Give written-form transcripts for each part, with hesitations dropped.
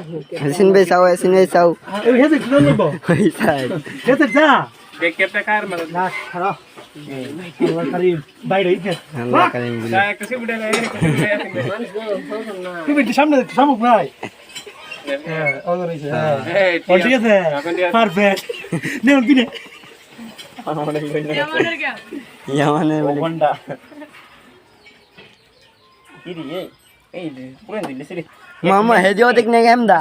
Hasin besaw, hasin besaw. এই হেতে কি করব Hoy sai. হেতে যা দেখ কেপটা কার মানে না খারাপ আল্লাহ কারীম বাইরে ইতে Allah kalim guli. একটা সে বুড়া লাগে একটা সে বুড়া আছে তুমি একটু সামনে সামুক নাই হ্যাঁ ওদের এই হ্যাঁ ঠিক আছে পারফেক্ট নেন কিনে Yaman boli. গন্ডা ইদি এই পুরেন দিলে সিরি Mama hedio dik ne gam da.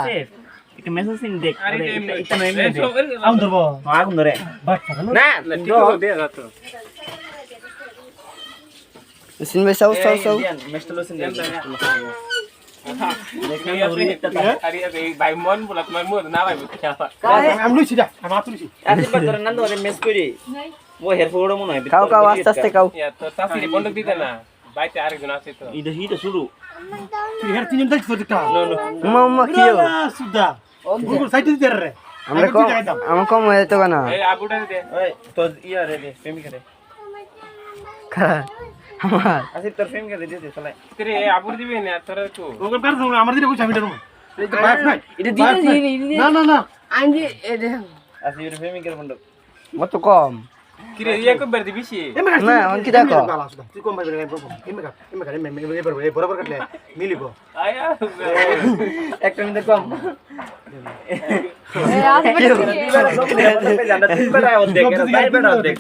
একটা মেসেজ সিন দেখ আরে এটা নয় আউন ধরবো আগুন ধরে বাট না ঠিক আছে দে যা তো Hasin besaw saw saw. মেসটা লসিন দেখ আরে এই ভাই মন বলা তোমার মুখ না ভাই খেলা আমি লইছি যা আমি হাত লইছি আশীর্বাদ করে নন্দ ওদের মেস করি ও হের ফোড়ো মনে হয় Kau kau aste aste kau. ইয়া তো তাসির বন্ধক দিতে না বাইতে আরেকজন আছে তো এটা শুরু তুই হের তিনজন দেখছ তো কা Mama kio. সুদা গুগল সাইটে দিতে রে Amra kom hoye to kana. এই আবুটা দে ওই তো ইয়া রে প্রেমিকা রে Kara. Amar. আসিফ তোর প্রেমিকা রে দিতে চলে রে আবুর দিবি না তোরা তো ওকে পার দাও আমার দিকে কইছ আমি দেব এটা দিতে না না না আমি এটা আসিফের প্রেমিকার বন্ধ Moto kom. কি রে ইয়া কবার দিবি সি না, on kita ko. তুই কম বাইরে কম এমে বরাবর কাটলে মিলিব আয়া একটা মিনিট কম এই আসবে জানা তিন বেলা অর্ধেক